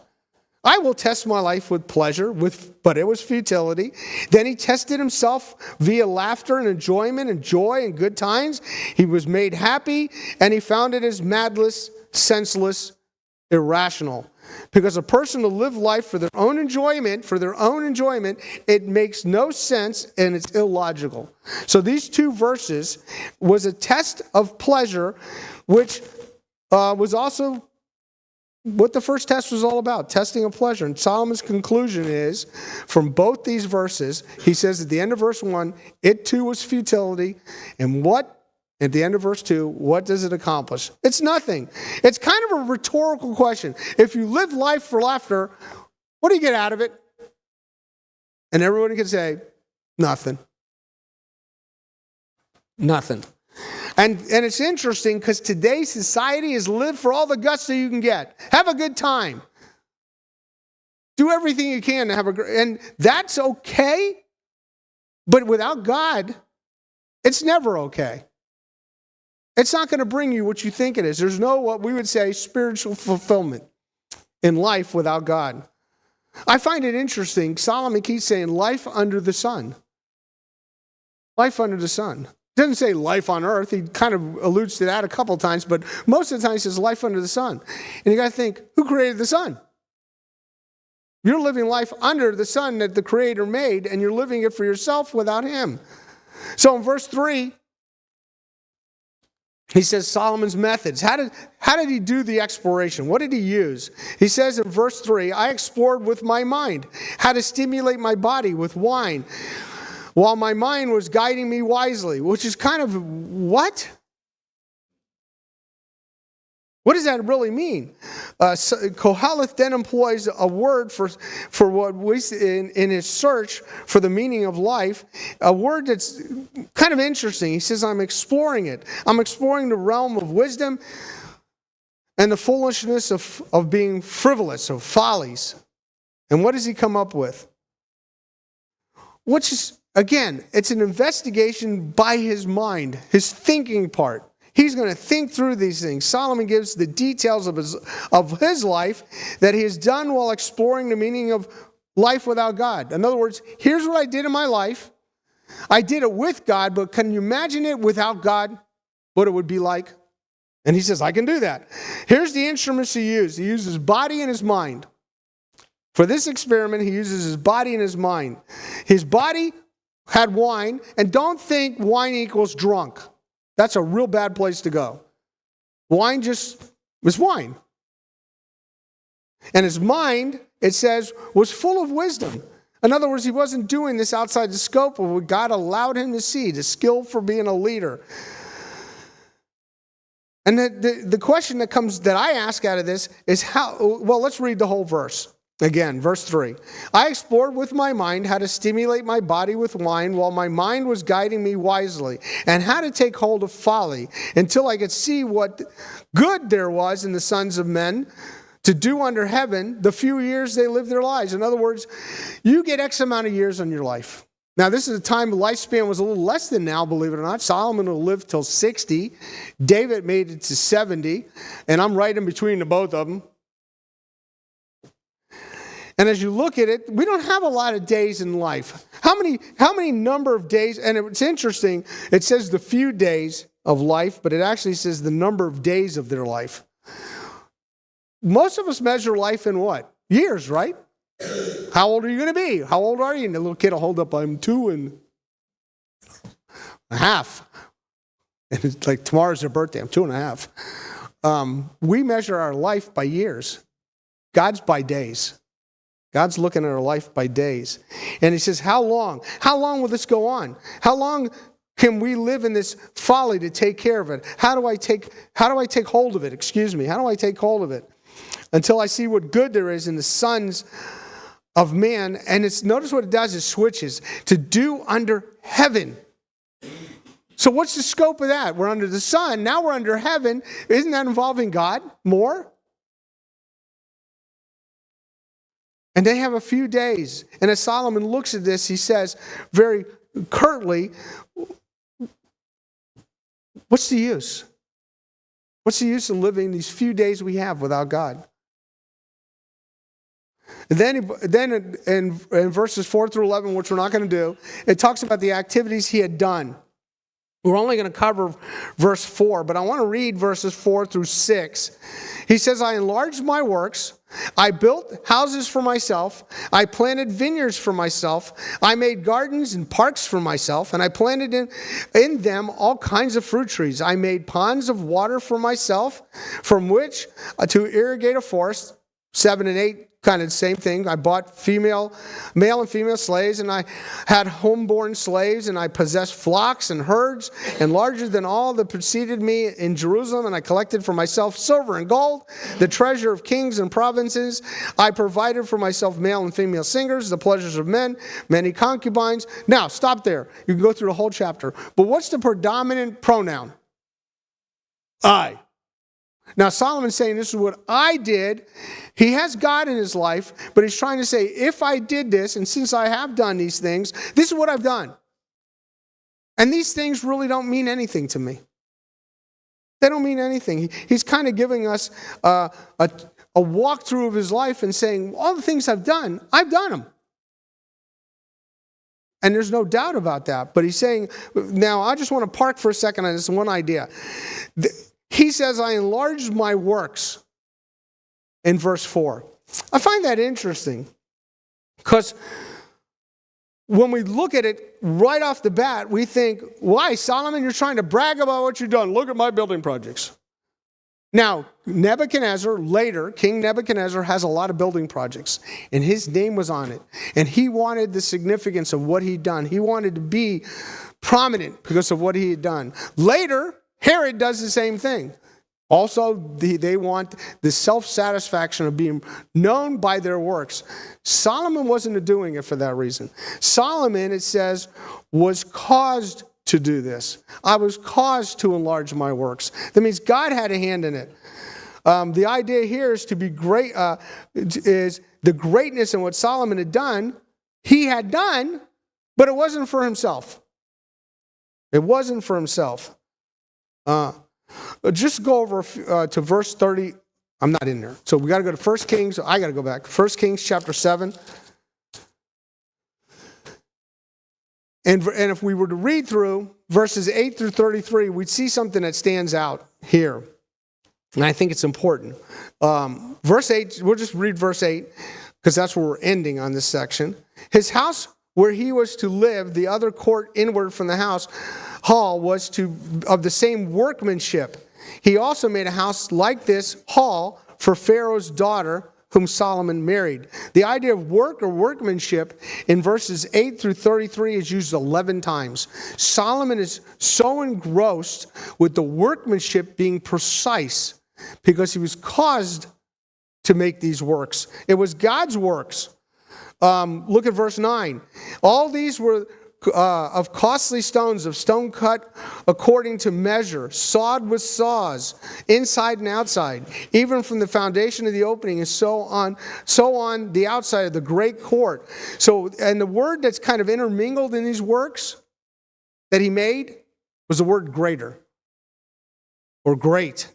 I will test my life with pleasure, but it was futility. Then he tested himself via laughter and enjoyment and joy and good times. He was made happy, and he found it as madness, senseless, irrational. Because a person to live life for their own enjoyment, it makes no sense and it's illogical. So these two verses was a test of pleasure, which was also what the first test was all about, testing of pleasure. And Solomon's conclusion is, from both these verses, he says at the end of verse 1, it too was futility. And what, at the end of verse 2, what does it accomplish? It's nothing. It's kind of a rhetorical question. If you live life for laughter, what do you get out of it? And everybody can say, nothing. Nothing. And it's interesting because today's society is live for all the gusto you can get. Have a good time. Do everything you can to have and that's okay. But without God, it's never okay. It's not going to bring you what you think it is. There's no, what we would say, spiritual fulfillment in life without God. I find it interesting. Solomon keeps saying life under the sun. Life under the sun. Doesn't say life on earth. He kind of alludes to that a couple of times, but most of the time he says life under the sun. And you got to think, who created the sun? You're living life under the sun that the Creator made, and you're living it for yourself without Him. So in verse 3, he says Solomon's methods. How did he do the exploration? What did he use? He says in verse 3, I explored with my mind how to stimulate my body with wine, while my mind was guiding me wisely, which is kind of, what? What does that really mean? Koheleth then employs a word for what we in his search for the meaning of life, a word that's kind of interesting. He says, I'm exploring it. I'm exploring the realm of wisdom and the foolishness of being frivolous, of follies. And what does he come up with? Which is, again, it's an investigation by his mind, his thinking part. He's going to think through these things. Solomon gives the details of his life that he has done while exploring the meaning of life without God. In other words, here's what I did in my life. I did it with God, but can you imagine it without God, what it would be like? And he says, I can do that. Here's the instruments he used. He used his body and his mind. For this experiment, he uses his body and his mind. His body had wine, and don't think wine equals drunk. That's a real bad place to go. Wine just was wine. And his mind, it says, was full of wisdom. In other words, he wasn't doing this outside the scope of what God allowed him to see, the skill for being a leader. And the question that I ask out of this is how, well, let's read the whole verse. Again, verse 3. I explored with my mind how to stimulate my body with wine while my mind was guiding me wisely, and how to take hold of folly until I could see what good there was in the sons of men to do under heaven the few years they lived their lives. In other words, you get X amount of years on your life. Now, this is a time the lifespan was a little less than now, believe it or not. Solomon will live till 60. David made it to 70, and I'm right in between the both of them. And as you look at it, we don't have a lot of days in life. How many number of days? And it's interesting. It says the few days of life, but it actually says the number of days of their life. Most of us measure life in what? Years, right? How old are you going to be? How old are you? And the little kid will hold up, I'm 2.5. And it's like tomorrow's their birthday. I'm 2.5. We measure our life by years. God's by days. God's looking at our life by days. And he says, how long? How long will this go on? How long can we live in this folly to take care of it? How do I take hold of it? How do I take hold of it? Until I see what good there is in the sons of man. And notice what it does, it switches to do under heaven. So what's the scope of that? We're under the sun. Now we're under heaven. Isn't that involving God more? And they have a few days. And as Solomon looks at this, he says very curtly, what's the use? What's the use of living these few days we have without God? And then in verses 4 through 11, which we're not going to do, it talks about the activities he had done. We're only going to cover verse 4, but I want to read verses 4 through 6. He says, I enlarged my works. I built houses for myself. I planted vineyards for myself. I made gardens and parks for myself, and I planted in them all kinds of fruit trees. I made ponds of water for myself, from which to irrigate a forest. 7 and 8. Kind of the same thing. I bought male and female slaves, and I had homeborn slaves, and I possessed flocks and herds, and larger than all that preceded me in Jerusalem, and I collected for myself silver and gold, the treasure of kings and provinces. I provided for myself male and female singers, the pleasures of men, many concubines. Now, stop there. You can go through the whole chapter. But what's the predominant pronoun? I. Now, Solomon's saying this is what I did. He has God in his life, but he's trying to say, if I did this, and since I have done these things, this is what I've done. And these things really don't mean anything to me. They don't mean anything. He's kind of giving us a walkthrough of his life and saying, all the things I've done them. And there's no doubt about that. But he's saying, now I just want to park for a second on this one idea. He says, I enlarged my works in verse 4. I find that interesting because when we look at it right off the bat, we think, why, Solomon, you're trying to brag about what you've done. Look at my building projects. Now, Nebuchadnezzar, later, King Nebuchadnezzar has a lot of building projects, and his name was on it. And he wanted the significance of what he'd done. He wanted to be prominent because of what he had done. Later, Herod does the same thing. Also, they want the self-satisfaction of being known by their works. Solomon wasn't doing it for that reason. Solomon, it says, was caused to do this. I was caused to enlarge my works. That means God had a hand in it. The idea here is to be great, is the greatness in what Solomon had done, he had done, but it wasn't for himself. It wasn't for himself. Just go over to verse 30. I'm not in there. So we got to go to 1 Kings. I got to go back. 1 Kings chapter 7. And if we were to read through verses 8 through 33, we'd see something that stands out here. And I think it's important. Verse 8, we'll just read verse 8 because that's where we're ending on this section. His house where he was to live, the other court inward from the house, hall was of the same workmanship. He also made a house like this hall for Pharaoh's daughter, whom Solomon married. The idea of work or workmanship in verses 8 through 33 is used 11 times. Solomon is so engrossed with the workmanship being precise because he was caused to make these works. It was God's works. Look at verse 9. All these were of costly stones, of stone cut according to measure, sawed with saws, inside and outside, even from the foundation of the opening, and so on the outside of the great court. So, and the word that's kind of intermingled in these works that he made was the word greater or great.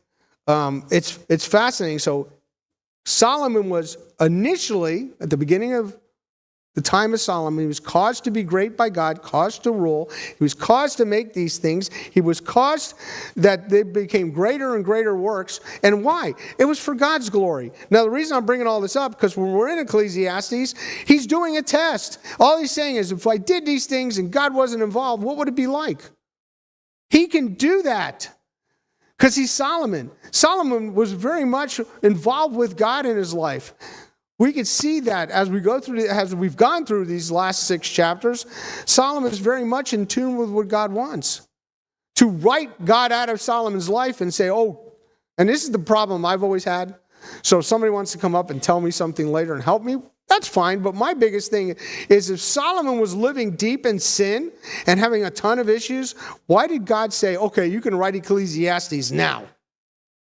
It's fascinating. So Solomon was initially, at the beginning of the time of Solomon, he was caused to be great by God, caused to rule. He was caused to make these things. He was caused that they became greater and greater works. And why? It was for God's glory. Now, the reason I'm bringing all this up, because when we're in Ecclesiastes, he's doing a test. All he's saying is, if I did these things and God wasn't involved, what would it be like? He can do that because he's Solomon. Solomon was very much involved with God in his life. We can see that as we've gone through these last 6 chapters. Solomon is very much in tune with what God wants. To write God out of Solomon's life and say, oh, and this is the problem I've always had. So if somebody wants to come up and tell me something later and help me, that's fine. But my biggest thing is if Solomon was living deep in sin and having a ton of issues, why did God say, okay, you can write Ecclesiastes now?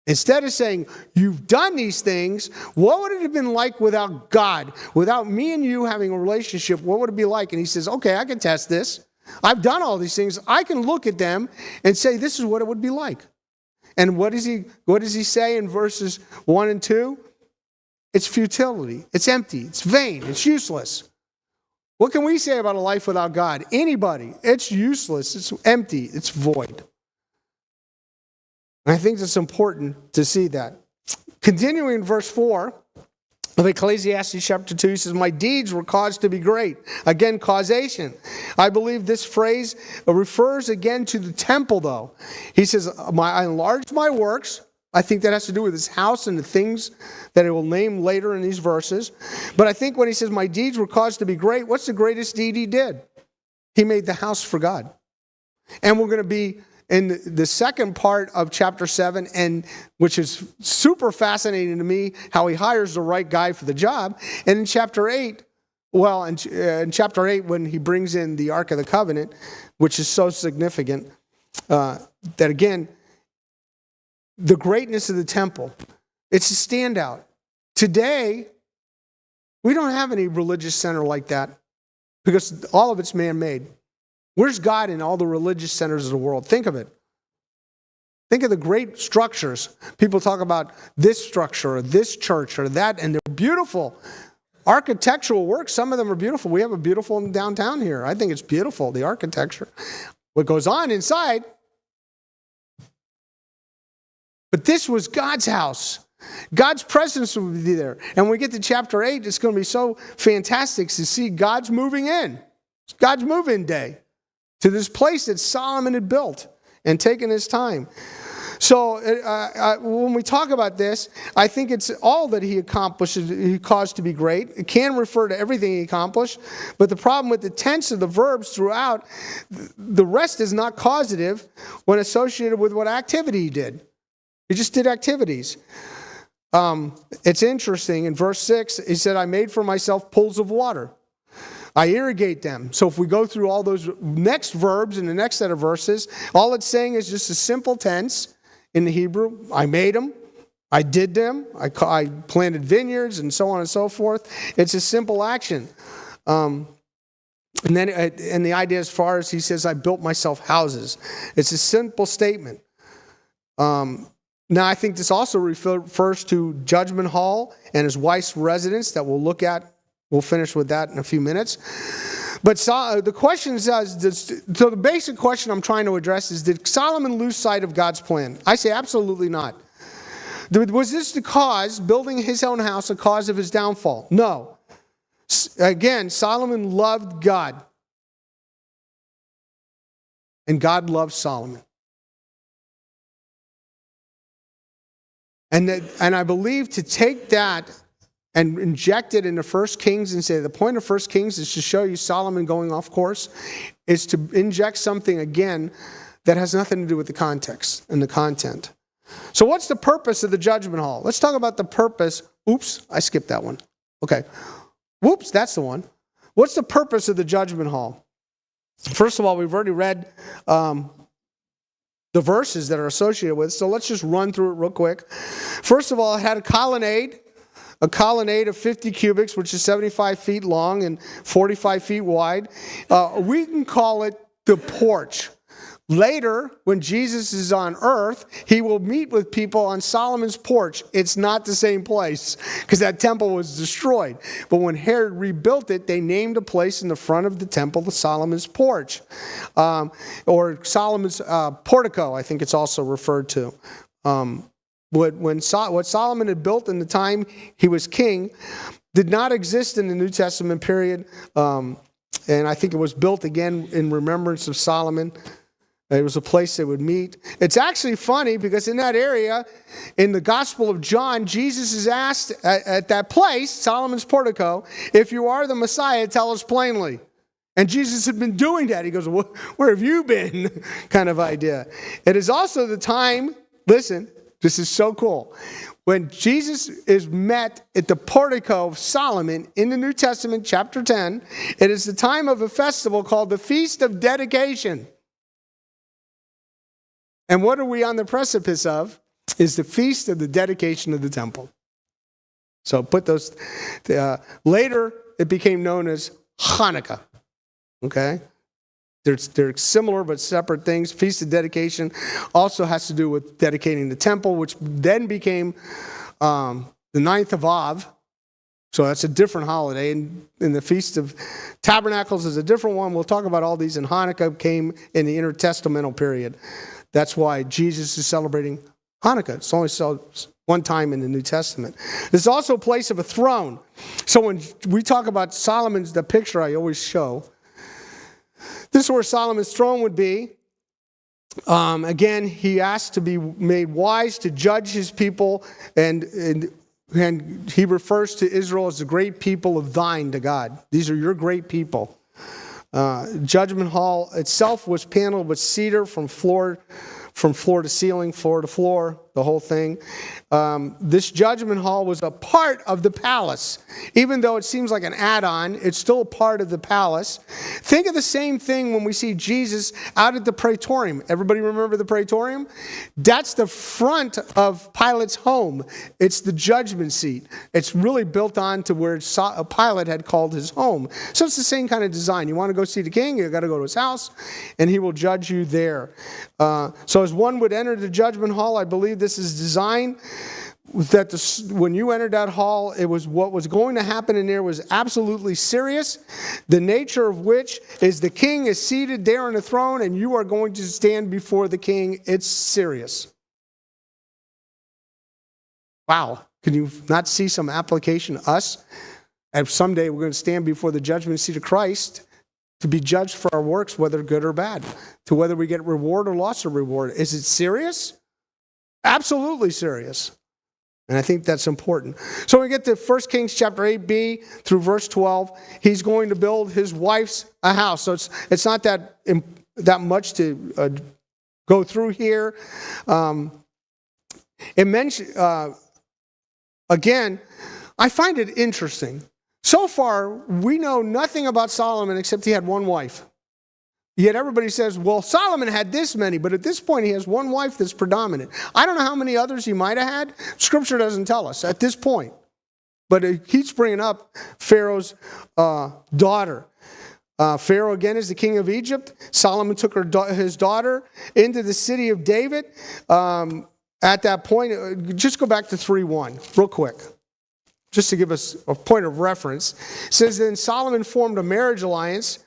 Instead of saying, you've done these things, what would it have been like without God? Without me and you having a relationship, what would it be like? And he says, okay, I can test this. I've done all these things. I can look at them and say, this is what it would be like. And what does he say in verses 1 and 2? It's futility. It's empty. It's vain. It's useless. What can we say about a life without God? Anybody. It's useless. It's empty. It's void. And I think it's important to see that. Continuing in verse 4 of Ecclesiastes chapter 2, he says, my deeds were caused to be great. Again, causation. I believe this phrase refers again to the temple, though. He says, I enlarged my works. I think that has to do with his house and the things that he will name later in these verses. But I think when he says, my deeds were caused to be great, what's the greatest deed he did? He made the house for God. And we're going to be in the second part of chapter 7, and which is super fascinating to me, how he hires the right guy for the job. And in chapter 8, in chapter 8, when he brings in the Ark of the Covenant, which is so significant, that again, the greatness of the temple, it's a standout. Today, we don't have any religious center like that because all of it's man-made. Where's God in all the religious centers of the world? Think of it. Think of the great structures. People talk about this structure or this church or that, and they're beautiful. Architectural work, some of them are beautiful. We have a beautiful downtown here. I think it's beautiful, the architecture. What goes on inside. But this was God's house. God's presence will be there. And when we get to chapter 8, it's going to be so fantastic to see God's moving in. It's God's move-in day to this place that Solomon had built and taken his time. So when we talk about this, I think it's all that he accomplished, he caused to be great. It can refer to everything he accomplished, but the problem with the tense of the verbs throughout, the rest is not causative when associated with what activity he did. He just did activities. It's interesting. In verse 6, he said, I made for myself pools of water. I irrigate them. So if we go through all those next verbs in the next set of verses, all it's saying is just a simple tense in the Hebrew. I made them. I did them. I planted vineyards and so on and so forth. It's a simple action. And the idea as far as he says, I built myself houses. It's a simple statement. Now, I think this also refers to Judgment Hall and his wife's residence that we'll look at. We'll finish with that in a few minutes. But the question is, so the basic question I'm trying to address is, did Solomon lose sight of God's plan? I say absolutely not. Was this the cause, building his own house, a cause of his downfall? No. Again, Solomon loved God. And God loved Solomon. And I believe to take that and inject it into 1 Kings and say the point of 1 Kings is to show you Solomon going off course, is to inject something again that has nothing to do with the context and the content. So what's the purpose of the judgment hall? Let's talk about the purpose. Oops, I skipped that one. Okay. Whoops, that's the one. What's the purpose of the judgment hall? First of all, we've already read the verses that are associated with it, so let's just run through it real quick. First of all, it had a colonnade of 50 cubits, which is 75 feet long and 45 feet wide. We can call it the porch. Later, when Jesus is on earth, he will meet with people on Solomon's porch. It's not the same place because that temple was destroyed. But when Herod rebuilt it, they named a place in the front of the temple the Solomon's porch, or Solomon's portico, I think it's also referred to. What Solomon had built in the time he was king did not exist in the New Testament period. And I think it was built again in remembrance of Solomon. It was a place they would meet. It's actually funny because in that area, in the Gospel of John, Jesus is asked at that place, Solomon's portico, if you are the Messiah, tell us plainly. And Jesus had been doing that. He goes, where have you been? Kind of idea. It is also the time, listen, this is so cool. When Jesus is met at the portico of Solomon in the New Testament, chapter 10, it is the time of a festival called the Feast of Dedication. And what are we on the precipice of? Is the feast of the dedication of the temple. So put those, later it became known as Hanukkah. Okay? They're similar but separate things. Feast of dedication also has to do with dedicating the temple, which then became the 9th of Av, So that's a different holiday. And the Feast of Tabernacles is a different one. We'll talk about all these. And Hanukkah came in the intertestamental period. That's why Jesus is celebrating Hanukkah. It's only one time in the New Testament. There's also a place of a throne. So when we talk about Solomon's, the picture I always show, this is where Solomon's throne would be. Again, he asked to be made wise to judge his people, and he refers to Israel as the great people of thine to God. These are your great people. Judgment hall itself was paneled with cedar from floor to ceiling, floor to floor, the whole thing. This judgment hall was a part of the palace. Even though it seems like an add-on, it's still a part of the palace. Think of the same thing when we see Jesus out at the praetorium. Everybody remember the praetorium? That's the front of Pilate's home. It's the judgment seat. It's really built on to where Pilate had called his home. So it's the same kind of design. You want to go see the king, you got to go to his house, and he will judge you there. So as one would enter the judgment hall, I believe this is designed that when you entered that hall, it was what was going to happen in there was absolutely serious, the nature of which is the king is seated there on the throne and you are going to stand before the king. It's serious. Wow. Can you not see some application to us? And someday we're going to stand before the judgment seat of Christ to be judged for our works, whether good or bad, to whether we get reward or loss of reward. Is it serious? Absolutely serious. And I think that's important. So we get to 1 Kings chapter 8b through verse 12. He's going to build his wife's a house. So it's not that much to go through here. It mentioned, again, I find it interesting. So far, we know nothing about Solomon except he had one wife. Yet everybody says, well, Solomon had this many, but at this point he has one wife that's predominant. I don't know how many others he might have had. Scripture doesn't tell us at this point. But it keeps bringing up Pharaoh's daughter. Pharaoh, again, is the king of Egypt. Solomon took his daughter into the city of David. At that point, just go back to 3:1 real quick, just to give us a point of reference. It says, then Solomon formed a marriage alliance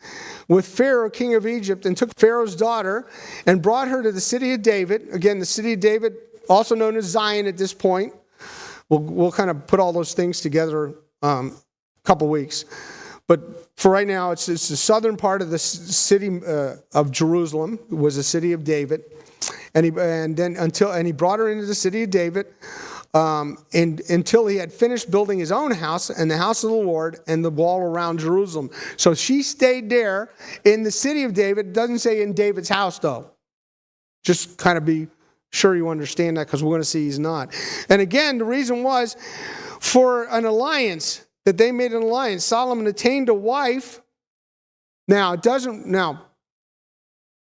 with Pharaoh, king of Egypt, and took Pharaoh's daughter and brought her to the city of David. Again, the city of David, also known as Zion at this point. We'll kind of put all those things together a couple weeks. But for right now, it's the southern part of the city of Jerusalem. It was the city of David. And he brought her into the city of David until he had finished building his own house and the house of the Lord and the wall around Jerusalem. So she stayed there in the city of David. It doesn't say in David's house, though. Just kind of be sure you understand that, because we're going to see he's not. And again, the reason was for an alliance, that they made an alliance. Solomon attained a wife. Now,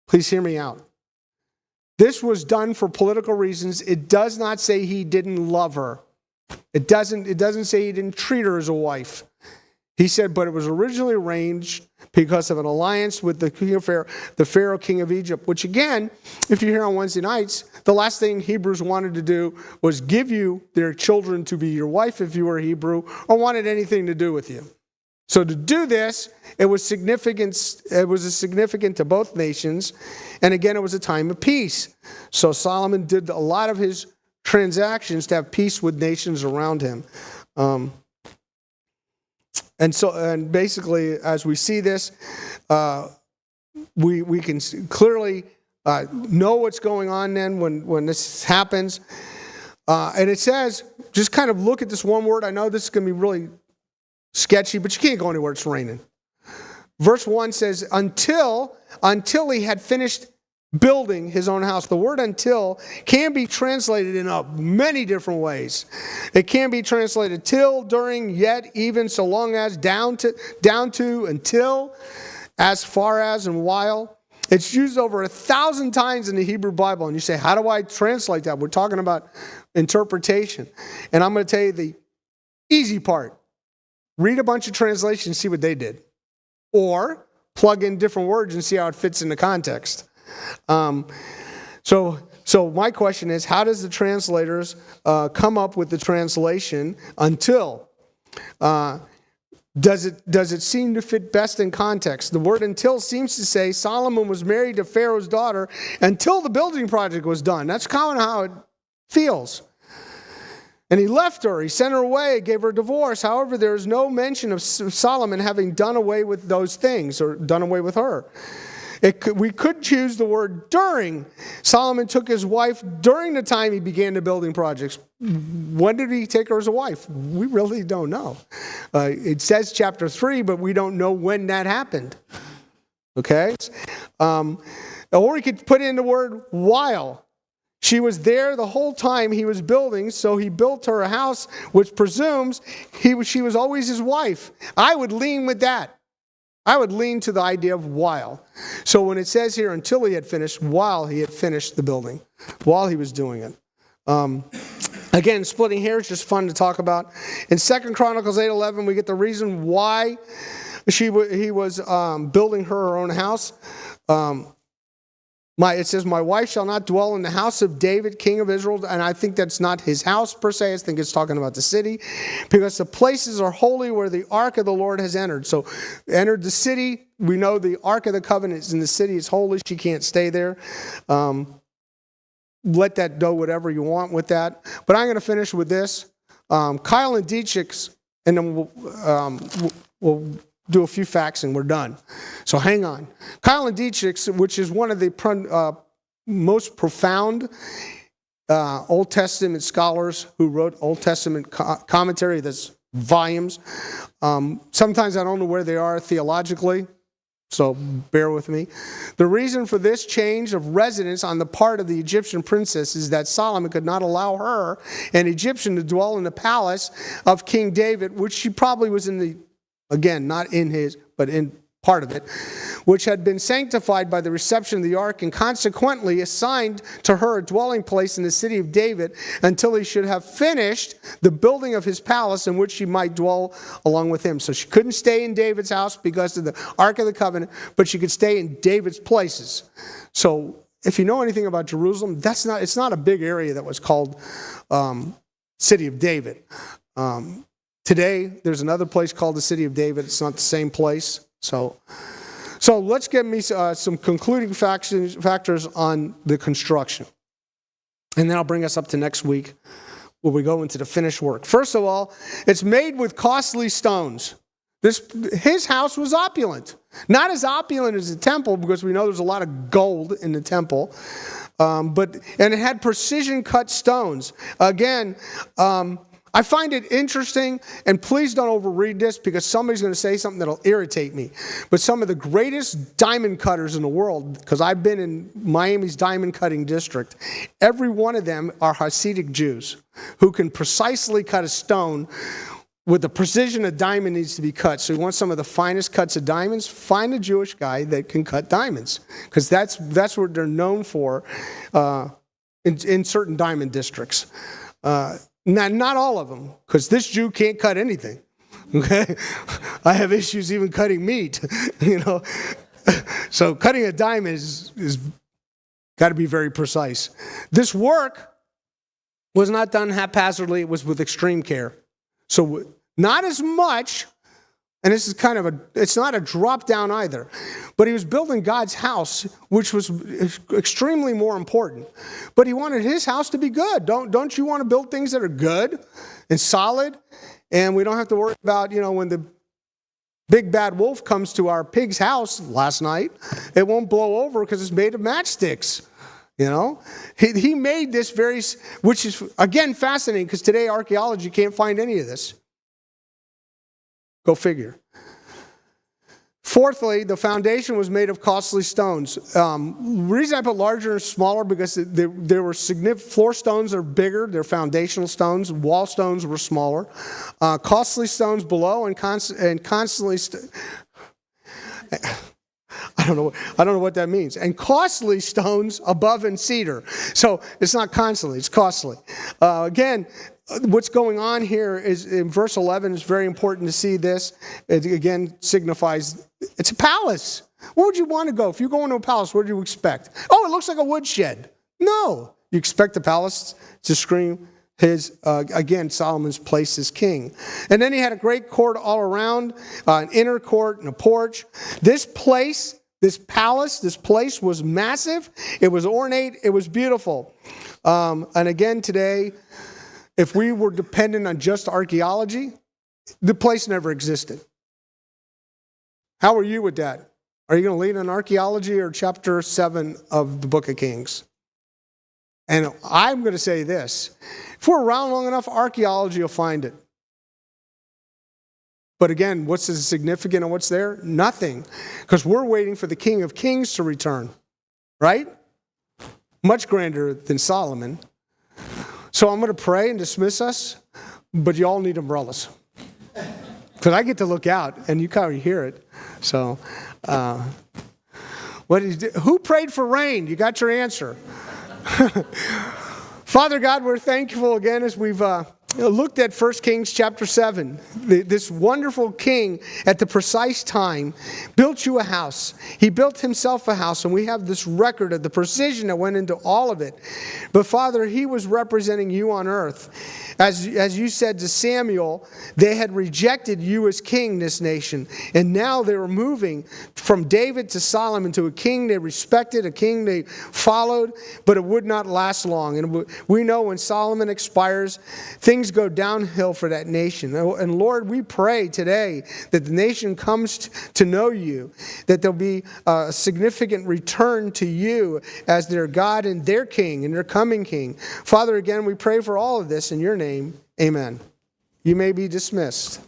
please hear me out. This was done for political reasons. It does not say he didn't love her. It doesn't say he didn't treat her as a wife. He said, but it was originally arranged because of an alliance with the king of Pharaoh, king of Egypt, which again, if you're here on Wednesday nights, the last thing Hebrews wanted to do was give you their children to be your wife if you were a Hebrew, or wanted anything to do with you. So to do this, it was significant. It was significant to both nations. And again, it was a time of peace. So Solomon did a lot of his transactions to have peace with nations around him. And basically, as we see this, we can clearly know what's going on then when this happens. And it says, just kind of look at this one word. I know this is going to be really sketchy, but you can't go anywhere it's raining. Verse 1 says, until he had finished building his own house. The word until can be translated in many different ways. It can be translated till, during, yet, even, so long as, down to, until, as far as, and while. It's used over 1,000 times in the Hebrew Bible. And you say, how do I translate that? We're talking about interpretation. And I'm going to tell you the easy part. Read a bunch of translations, see what they did. Or plug in different words and see how it fits in the context. So my question is, how does the translators come up with the translation until? Does it seem to fit best in context? The word until seems to say Solomon was married to Pharaoh's daughter until the building project was done. That's kind of how it feels. And he left her. He sent her away, gave her a divorce. However, there is no mention of Solomon having done away with those things or done away with her. We could choose the word during. Solomon took his wife during the time he began the building projects. When did he take her as a wife? We really don't know. It says chapter 3, but we don't know when that happened. Okay? Or we could put in the word while. She was there the whole time he was building, so he built her a house, which presumes she was always his wife. I would lean with that. I would lean to the idea of while. So when it says here until he had finished, while he had finished the building, while he was doing it. Again, splitting hairs is just fun to talk about. In 2 Chronicles 8:11, we get the reason why he was building her own house. It says, my wife shall not dwell in the house of David, king of Israel. And I think that's not his house per se. I think it's talking about the city. Because the places are holy where the ark of the Lord has entered. So entered the city. We know the ark of the covenant is in the city. It's holy. She can't stay there. Let that do whatever you want with that. But I'm going to finish with this. Kyle and Dietrich's, and then we'll do a few facts and we're done. So hang on. Kyle and Dietrich's, which is one of the most profound Old Testament scholars who wrote Old Testament commentary, that's volumes. Sometimes I don't know where they are theologically, so bear with me. The reason for this change of residence on the part of the Egyptian princess is that Solomon could not allow her, an Egyptian, to dwell in the palace of King David, which she probably was in the, again, not in his, but in part of it, which had been sanctified by the reception of the ark and consequently assigned to her a dwelling place in the city of David until he should have finished the building of his palace in which she might dwell along with him. So she couldn't stay in David's house because of the Ark of the Covenant, but she could stay in David's places. So if you know anything about Jerusalem, it's not a big area that was called City of David. Today, there's another place called the City of David. It's not the same place. So let's get me some concluding factors on the construction. And then I'll bring us up to next week where we go into the finished work. First of all, it's made with costly stones. His house was opulent. Not as opulent as the temple, because we know there's a lot of gold in the temple. And it had precision cut stones. Again, I find it interesting, and please don't overread this because somebody's going to say something that'll irritate me. But some of the greatest diamond cutters in the world, because I've been in Miami's diamond cutting district, every one of them are Hasidic Jews who can precisely cut a stone with the precision a diamond needs to be cut. So you want some of the finest cuts of diamonds? Find a Jewish guy that can cut diamonds, because that's what they're known for in certain diamond districts. Not all of them, because this Jew can't cut anything. Okay, I have issues even cutting meat. So cutting a diamond is got to be very precise. This work was not done haphazardly; it was with extreme care. So not as much, and this is it's not a drop down either. But he was building God's house, which was extremely more important. But he wanted his house to be good. Don't you want to build things that are good and solid? And we don't have to worry about, when the big bad wolf comes to our pig's house last night, it won't blow over because it's made of matchsticks. He made this which is, again, fascinating, because today archaeology can't find any of this. Go figure. Fourthly, the foundation was made of costly stones. The reason I put larger and smaller, because there were significant, floor stones are bigger, they're foundational stones, wall stones were smaller. Costly stones below and constantly, I don't know what that means. And costly stones above and cedar. So it's not constantly, it's costly. Again, what's going on here is in verse 11 is very important to see this. It again signifies it's a palace. Where would you want to go? If you go into a palace, what do you expect? Oh, it looks like a woodshed. No. You expect the palace to scream Solomon's place as king. And then he had a great court all around, an inner court and a porch. This place, this palace, this place was massive. It was ornate. It was beautiful. And again today, if we were dependent on just archaeology, the place never existed. How are you with that? Are you going to lean on archaeology or chapter 7 of the book of Kings? And I'm going to say this. If we're around long enough, archaeology will find it. But again, what's significant and what's there? Nothing. Because we're waiting for the King of Kings to return. Right? Much grander than Solomon. So I'm going to pray and dismiss us. But you all need umbrellas. Because I get to look out and you can't hear it. So, who prayed for rain? You got your answer. Father God, we're thankful again as we've looked at 1 Kings chapter 7. This wonderful king at the precise time built you a house. He built himself a house, and we have this record of the precision that went into all of it. But Father, he was representing you on earth. As you said to Samuel, they had rejected you as king, this nation. And now they were moving from David to Solomon to a king they respected, a king they followed, but it would not last long. And we know when Solomon expires, things go downhill for that nation. And Lord, we pray today that the nation comes to know you, that there'll be a significant return to you as their God and their king and their coming king. Father, again, we pray for all of this in your name. Amen. You may be dismissed.